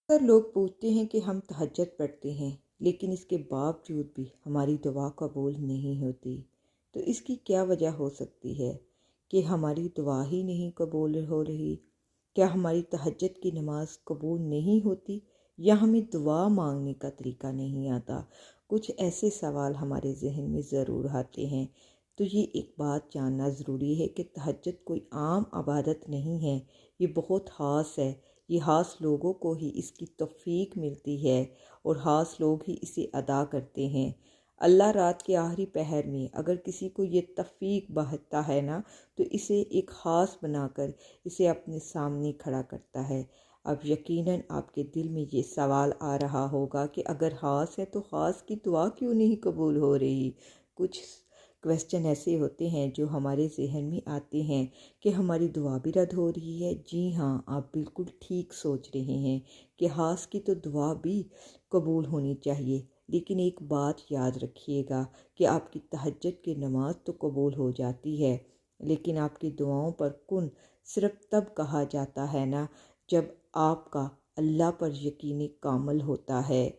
اکثر لوگ پوچھتے ہیں کہ ہم تہجد پڑھتے ہیں لیکن اس کے باوجود بھی ہماری دعا قبول نہیں ہوتی، تو اس کی کیا وجہ ہو سکتی ہے کہ ہماری دعا ہی نہیں قبول ہو رہی؟ کیا ہماری تہجد کی نماز قبول نہیں ہوتی یا ہمیں دعا مانگنے کا طریقہ نہیں آتا؟ کچھ ایسے سوال ہمارے ذہن میں ضرور آتے ہیں، تو یہ ایک بات جاننا ضروری ہے کہ تہجد کوئی عام عبادت نہیں ہے، یہ بہت خاص ہے۔ یہ خاص لوگوں کو ہی اس کی توفیق ملتی ہے اور خاص لوگ ہی اسے ادا کرتے ہیں۔ اللہ رات کے آخری پہر میں اگر کسی کو یہ توفیق بخشتا ہے نا، تو اسے ایک خاص بنا کر اسے اپنے سامنے کھڑا کرتا ہے۔ اب یقیناً آپ کے دل میں یہ سوال آ رہا ہوگا کہ اگر خاص ہے تو خاص کی دعا کیوں نہیں قبول ہو رہی؟ کچھ کویسچن ایسے ہوتے ہیں جو ہمارے ذہن میں آتے ہیں کہ ہماری دعا بھی رد ہو رہی ہے۔ جی ہاں، آپ بالکل ٹھیک سوچ رہے ہیں کہ خاص کی تو دعا بھی قبول ہونی چاہیے، لیکن ایک بات یاد رکھیے گا کہ آپ کی تہجد کی نماز تو قبول ہو جاتی ہے، لیکن آپ کی دعاؤں پر کن صرف تب کہا جاتا ہے نا جب آپ کا اللہ پر یقین کامل ہوتا ہے۔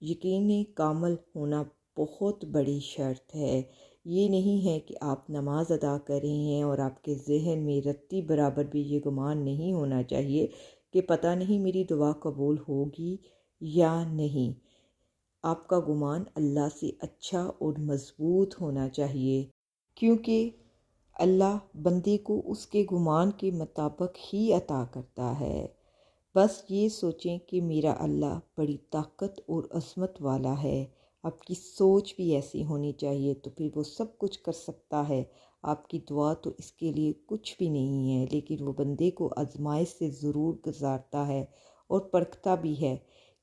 یقین کامل ہونا بہت بڑی شرط ہے۔ یہ نہیں ہے کہ آپ نماز ادا کر رہے ہیں اور آپ کے ذہن میں رتی برابر بھی یہ گمان نہیں ہونا چاہیے کہ پتہ نہیں میری دعا قبول ہوگی یا نہیں۔ آپ کا گمان اللہ سے اچھا اور مضبوط ہونا چاہیے، کیونکہ اللہ بندے کو اس کے گمان کے مطابق ہی عطا کرتا ہے۔ بس یہ سوچیں کہ میرا اللہ بڑی طاقت اور عظمت والا ہے۔ آپ کی سوچ بھی ایسی ہونی چاہیے، تو پھر وہ سب کچھ کر سکتا ہے۔ آپ کی دعا تو اس کے لیے کچھ بھی نہیں ہے، لیکن وہ بندے کو آزمائش سے ضرور گزارتا ہے اور پرکھتا بھی ہے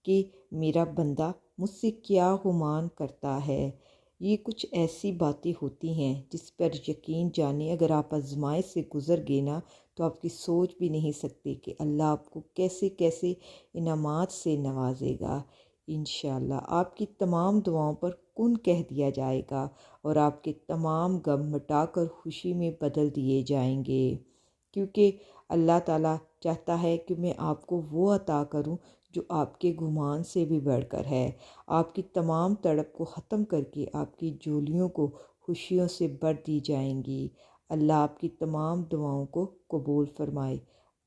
کہ میرا بندہ مجھ سے کیا گمان کرتا ہے۔ یہ کچھ ایسی باتیں ہوتی ہیں جس پر یقین جانے اگر آپ آزمائش سے گزر گئے نا، تو آپ کی سوچ بھی نہیں سکتے کہ اللہ آپ کو کیسے کیسے انعامات سے نوازے گا۔ انشاءاللہ آپ کی تمام دعاؤں پر کن کہہ دیا جائے گا اور آپ کے تمام غم مٹا کر خوشی میں بدل دیے جائیں گے، کیونکہ اللہ تعالیٰ چاہتا ہے کہ میں آپ کو وہ عطا کروں جو آپ کے گمان سے بھی بڑھ کر ہے۔ آپ کی تمام تڑپ کو ختم کر کے آپ کی جولیوں کو خوشیوں سے بھر دی جائیں گی۔ اللہ آپ کی تمام دعاؤں کو قبول فرمائے۔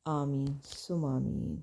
آمین ثم آمین۔